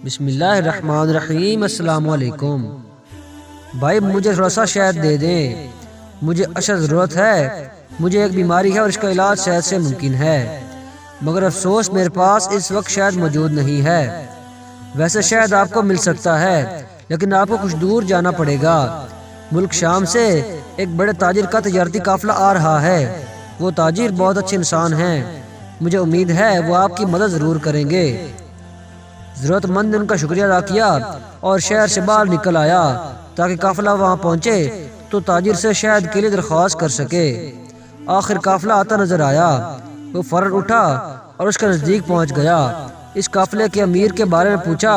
بسم اللہ الرحمن الرحیم۔ السلام علیکم بھائی، مجھے تھوڑا سا شہد دے دیں، مجھے اشد ضرورت ہے۔ مجھے ایک بیماری ہے اور اس کا علاج شہد سے ممکن ہے، مگر افسوس میرے پاس اس وقت شہد موجود نہیں ہے۔ ویسے شہد آپ کو مل سکتا ہے، لیکن آپ کو کچھ دور جانا پڑے گا۔ ملک شام سے ایک بڑے تاجر کا تجارتی قافلہ آ رہا ہے۔ وہ تاجر بہت اچھے انسان ہیں، مجھے امید ہے وہ آپ کی مدد ضرور کریں گے۔ ضرورت مند نے ان کا شکریہ ادا کیا اور شہر سے باہر نکل آیا تاکہ قافلہ وہاں پہنچے تو تاجر سے شہد کے لیے درخواست کر سکے۔ آخر قافلہ آتا نظر آیا، وہ فوراً اٹھا اور اس کے نزدیک پہنچ گیا۔ اس قافلے کے امیر کے بارے میں پوچھا۔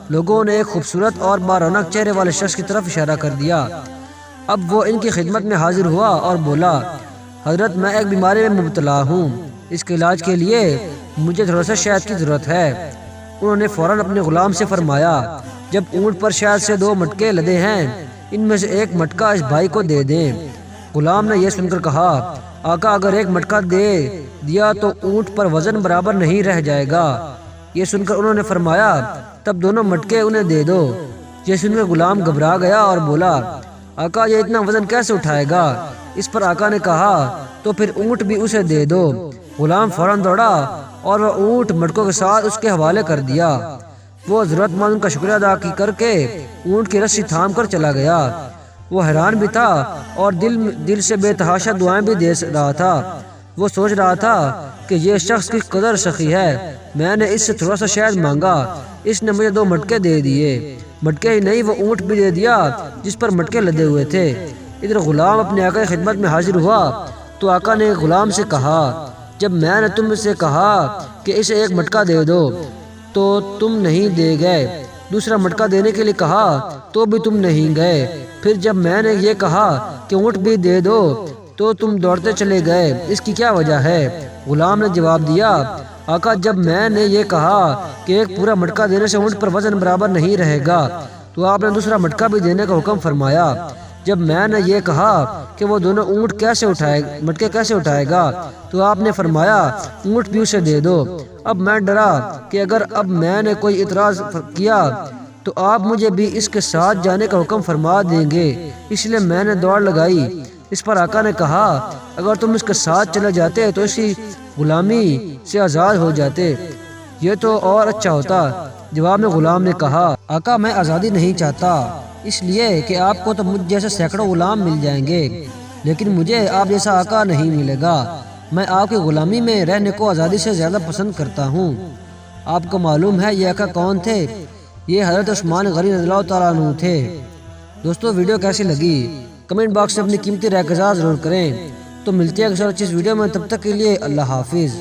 لوگوں نے ایک خوبصورت اور بارونق چہرے والے شخص کی طرف اشارہ کر دیا۔ اب وہ ان کی خدمت میں حاضر ہوا اور بولا، حضرت میں ایک بیماری میں مبتلا ہوں، اس کے علاج کے لیے مجھے تھوڑا سا شہد کی ضرورت ہے۔ انہوں نے فوراً اپنے غلام سے فرمایا، جب اونٹ پر شہد سے 2 مٹکے لدے ہیں، ان میں سے 1 مٹکا اس بھائی کو دے دیں۔ غلام نے یہ سن کر کہا، آقا اگر 1 مٹکا دے دیا تو اونٹ پر وزن برابر نہیں رہ جائے گا۔ یہ سن کر انہوں نے فرمایا، تب دونوں مٹکے انہیں دے دو۔ یہ سن کر غلام گھبرا گیا اور بولا، آقا یہ اتنا وزن کیسے اٹھائے گا؟ اس پر آقا نے کہا، تو پھر اونٹ بھی اسے دے دو۔ غلام فوراً دوڑا اور وہ اونٹ مٹکوں کے ساتھ اس کے حوالے کر دیا۔ وہ ضرورت مند کا شکریہ ادا کر کے اونٹ کی رسی تھام کر چلا گیا۔ وہ حیران بھی تھا اور دل سے بے تحاشا دعائیں بھی دے رہا تھا۔ وہ سوچ رہا تھا کہ یہ شخص کس قدر سخی ہے، میں نے اس سے تھوڑا سا شہد مانگا، اس نے مجھے 2 مٹکے دے دیے۔ مٹکے ہی نہیں، وہ اونٹ بھی دے دیا جس پر مٹکے لدے ہوئے تھے۔ ادھر غلام اپنے آقا کی خدمت میں حاضر ہوا تو آقا نے غلام سے کہا، جب میں نے تم سے کہا کہ اسے 1 مٹکا دے دو تو تم نہیں دے گئے، دوسرا مٹکا دینے کے لیے کہا تو بھی تم نہیں گئے، پھر جب میں نے یہ کہا کہ اونٹ بھی دے دو تو تم دوڑتے چلے گئے، اس کی کیا وجہ ہے؟ غلام نے جواب دیا، آقا جب میں نے یہ کہا کہ 1 پورا مٹکا دینے سے اونٹ پر وزن برابر نہیں رہے گا تو آپ نے دوسرا مٹکا بھی دینے کا حکم فرمایا۔ جب میں نے یہ کہا کہ وہ دونوں مٹکے کیسے اٹھائے گا تو آپ نے فرمایا، اونٹ بھی اسے دے دو۔ اب میں ڈرا کہ اگر اب میں نے کوئی اعتراض کیا تو آپ مجھے بھی اس کے ساتھ جانے کا حکم فرما دیں گے، اس لیے میں نے دوڑ لگائی۔ اس پر آقا نے کہا، اگر تم اس کے ساتھ چلے جاتے تو اسی غلامی سے آزاد ہو جاتے، یہ تو اور اچھا ہوتا۔ جواب میں غلام نے کہا، آقا میں آزادی نہیں چاہتا، اس لیے کہ آپ کو تو مجھ جیسے سینکڑوں غلام مل جائیں گے، لیکن مجھے آپ جیسا آقا نہیں ملے گا۔ میں آپ کی غلامی میں رہنے کو آزادی سے زیادہ پسند کرتا ہوں۔ آپ کو معلوم ہے یہ آقا کون تھے؟ یہ حضرت عثمان غنی رضی اللہ تعالیٰ عنہ تھے۔ دوستو ویڈیو کیسی لگی کمنٹ باکس میں اپنی قیمتی رائے کا اظہار ضرور کریں۔ تو ملتے ہیں اگلی اچھی ویڈیو میں، تب تک کے لیے اللہ حافظ۔